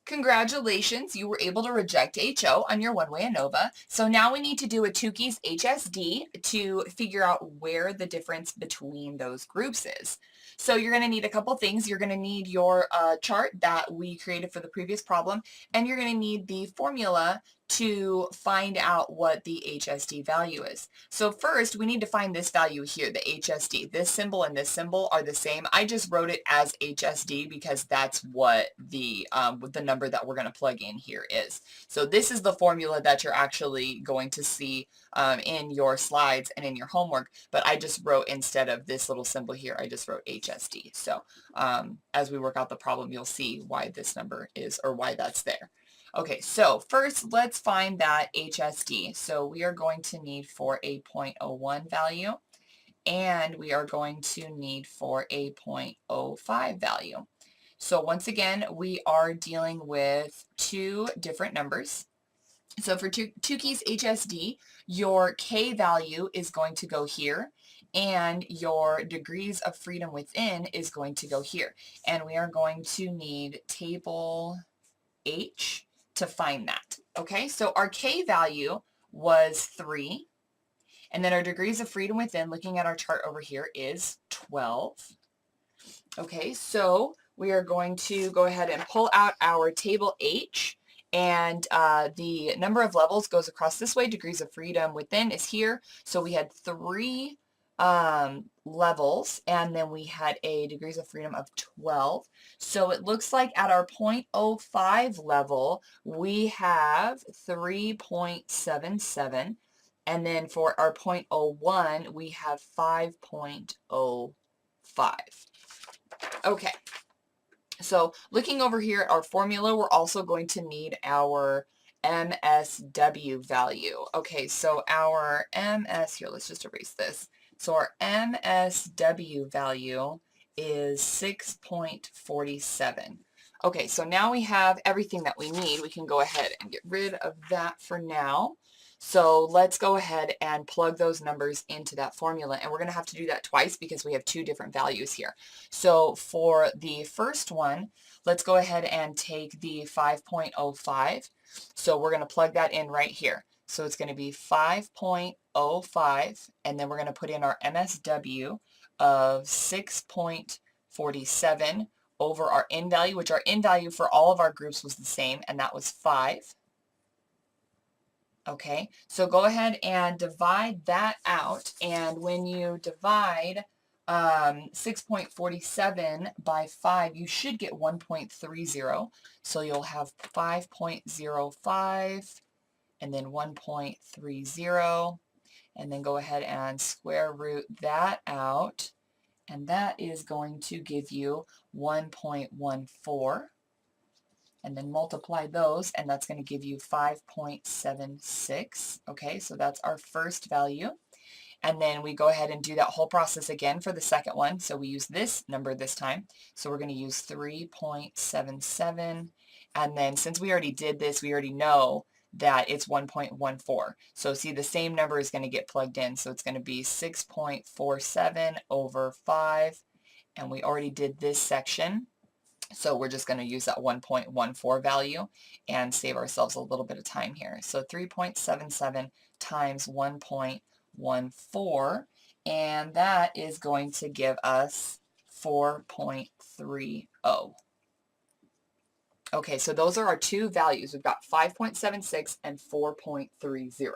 Congratulations, you were able to reject HO on your one-way ANOVA. So now we need to do a Tukey's HSD to figure out where the difference between those groups is. So you're going to need a couple things. You're going to need your chart that we created for the previous problem, and you're going to need the formula to find out what the HSD value is. So first, we need to find this value here, the HSD. This symbol and this symbol are the same. I just wrote it as HSD because that's what the number that we're going to plug in here is. So this is the formula that you're actually going to see in your slides and in your homework, but I just wrote, instead of this little symbol here, I just wrote HSD. So as we work out the problem, you'll see why this number is, or why that's there. Okay, so first let's find that HSD. So we are going to need for a 0.01 value, and we are going to need for a 0.05 value. So once again, we are dealing with two different numbers. So for Tukey's HSD, your K value is going to go here, and your degrees of freedom within is going to go here. And we are going to need table H to find that. Okay, so our K value was 3, and then our degrees of freedom within, looking at our chart over here, is 12. Okay, so we are going to go ahead and pull out our table H, and the number of levels goes across this way. Degrees of freedom within is here, so we had 3 levels, and then we had a degrees of freedom of 12. So it looks like at our 0.05 level, we have 3.77, and then for our 0.01, we have 5.05. Okay, so looking over here at our formula, we're also going to need our MSW value. Okay, so our here, let's just erase this. So our MSW value is 6.47. Okay, so now we have everything that we need. We can go ahead and get rid of that for now. So let's go ahead and plug those numbers into that formula, and we're going to have to do that twice because we have two different values here. So for the first one, let's go ahead and take the 5.05. So we're going to plug that in right here. So it's going to be 5.05, and then we're going to put in our MSW of 6.47 over our N value, which our N value for all of our groups was the same, and that was 5. Okay, so go ahead and divide that out, and when you divide 6.47 by 5, you should get 1.30. So you'll have 5.05 and then 1.30, and then go ahead and square root that out, and that is going to give you 1.14. And then multiply those, and that's going to give you 5.76. Okay, so that's our first value. And then we go ahead and do that whole process again for the second one. So we use this number this time. So we're going to use 3.77. And then since we already did this, we already know that it's 1.14. So see, the same number is going to get plugged in. So it's going to be 6.47 over 5. And we already did this section. So we're just going to use that 1.14 value and save ourselves a little bit of time here. So 3.77 times 1.14, and that is going to give us 4.30. Okay, so those are our two values. We've got 5.76 and 4.30.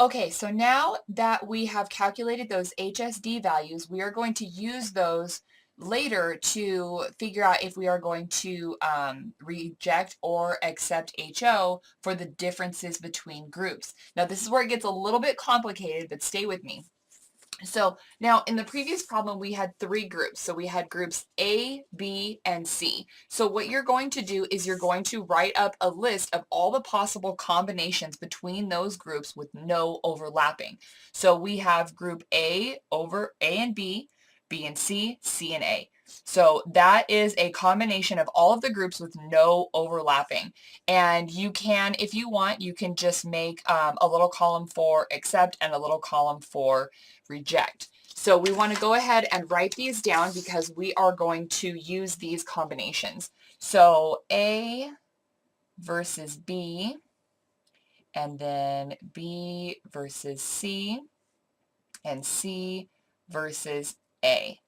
Okay, so now that we have calculated those HSD values, we are going to use those later to figure out if we are going to reject or accept HO for the differences between groups. Now this is where it gets a little bit complicated, but stay with me. So now in the previous problem we had 3 groups. So we had groups A, B, and C. So what you're going to do is you're going to write up a list of all the possible combinations between those groups with no overlapping. So we have group A over A and B, B and C, C and A. So that is a combination of all of the groups with no overlapping. And you can, if you want, you can just make a little column for accept and a little column for reject. So we want to go ahead and write these down because we are going to use these combinations. So A versus B, and then B versus C, and C versus A.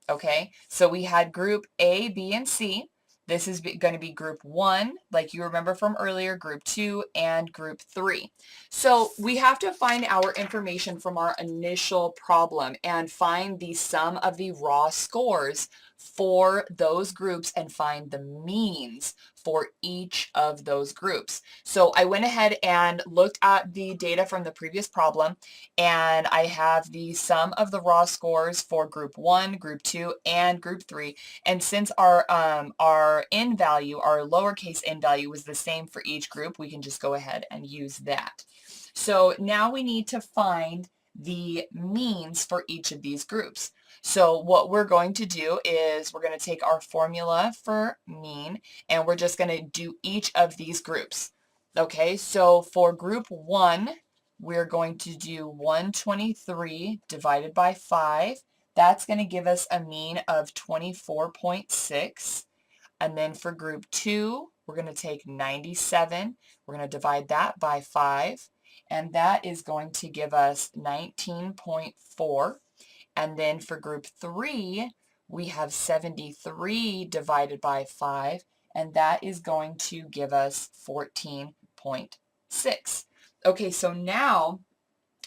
Okay, so we had group A, B, and C. This is going to be group 1, like you remember from earlier, group 2, and group 3. So we have to find our information from our initial problem and find the sum of the raw scores for those groups and find the means for each of those groups. So I went ahead and looked at the data from the previous problem, and I have the sum of the raw scores for group 1, group 2, and group 3. And since our n value, our lowercase n value, was the same for each group, we can just go ahead and use that. So now we need to find the means for each of these groups. So what we're going to do is we're going to take our formula for mean, and we're just going to do each of these groups. Okay, so for group 1, we're going to do 123 divided by 5. That's going to give us a mean of 24.6. And then for group 2, we're going to take 97. We're going to divide that by 5. And that is going to give us 19.4. And then for group 3, we have 73 divided by 5. And that is going to give us 14.6. Okay, so now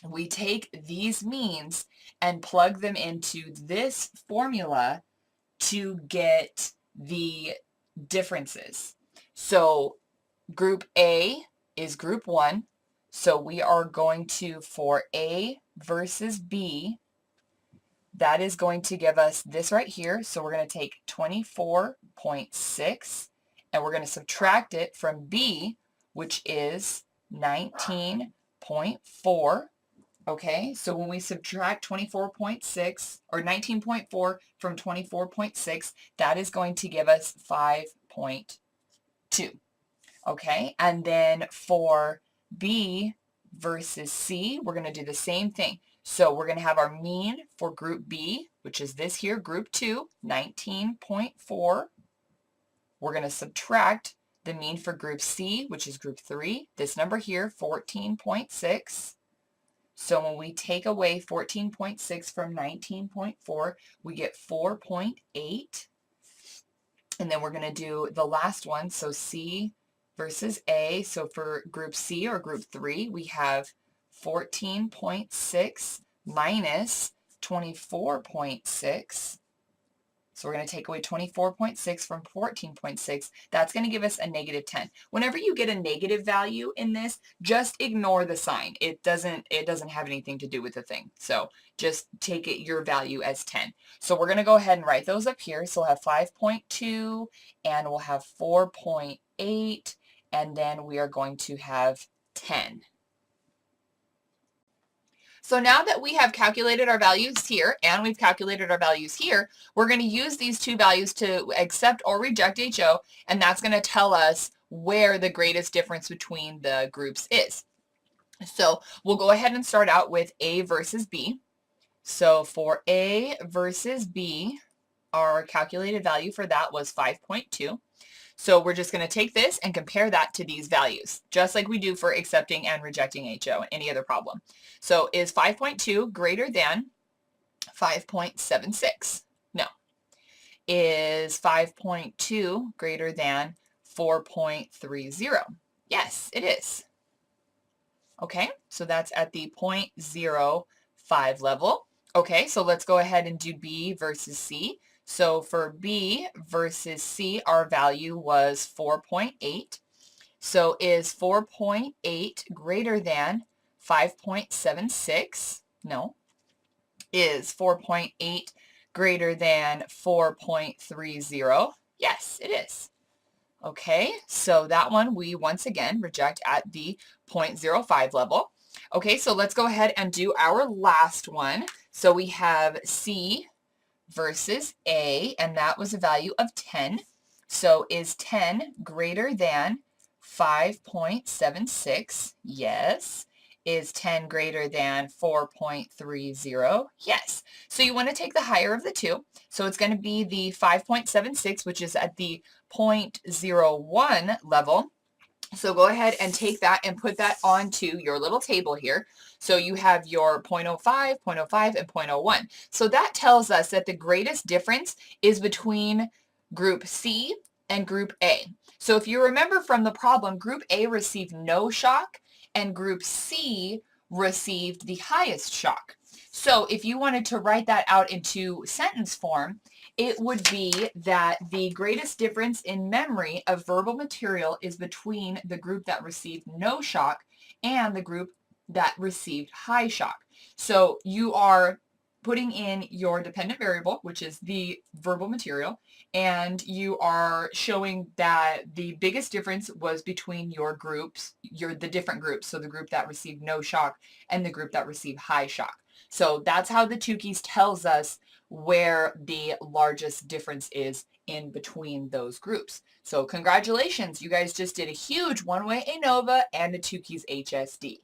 we take these means and plug them into this formula to get the differences. So group A is group 1. So we are going to, for A versus B, that is going to give us this right here. So we're going to take 24.6 and we're going to subtract it from B, which is 19.4. Okay, so when we subtract 24.6 or 19.4 from 24.6, that is going to give us 5.2. Okay, and then for B versus C, we're going to do the same thing. So we're going to have our mean for group B, which is this here, group 2, 19.4. We're going to subtract the mean for group C, which is group 3, this number here, 14.6. So when we take away 14.6 from 19.4, we get 4.8. And then we're going to do the last one, so C versus A. So for group C or group 3, we have 14.6 minus 24.6. So we're going to take away 24.6 from 14.6. That's going to give us a negative 10. Whenever you get a negative value in this, just ignore the sign. It doesn't have anything to do with the thing. So just take it your value as 10. So we're going to go ahead and write those up here. So we'll have 5.2 and we'll have 4.8, and then we are going to have 10. So now that we have calculated our values here and we've calculated our values here, we're going to use these two values to accept or reject HO, and that's going to tell us where the greatest difference between the groups is. So we'll go ahead and start out with A versus B. So for A versus B, our calculated value for that was 5.2. So we're just going to take this and compare that to these values, just like we do for accepting and rejecting HO, any other problem. So is 5.2 greater than 5.76? No. Is 5.2 greater than 4.30? Yes, it is. Okay, so that's at the 0.05 level. Okay, so let's go ahead and do B versus C. So for B versus C, our value was 4.8. So is 4.8 greater than 5.76? No. Is 4.8 greater than 4.30? Yes, it is. Okay, so that one we once again reject at the 0.05 level. Okay, so let's go ahead and do our last one. So we have C versus A, and that was a value of 10. So is 10 greater than 5.76? Yes. Is 10 greater than 4.30? Yes. So you want to take the higher of the two. So it's going to be the 5.76, which is at the 0.01 level. So go ahead and take that and put that onto your little table here. So you have your 0.05, 0.05, and 0.01. So that tells us that the greatest difference is between group C and group A. So if you remember from the problem, group A received no shock and group C received the highest shock. So if you wanted to write that out into sentence form, it would be that the greatest difference in memory of verbal material is between the group that received no shock and the group that received high shock. So you are putting in your dependent variable, which is the verbal material, and you are showing that the biggest difference was between your groups, the different groups, so the group that received no shock and the group that received high shock. So that's how the Tukey's tells us where the largest difference is in between those groups. So congratulations, you guys just did a huge one-way ANOVA and a Tukey's HSD.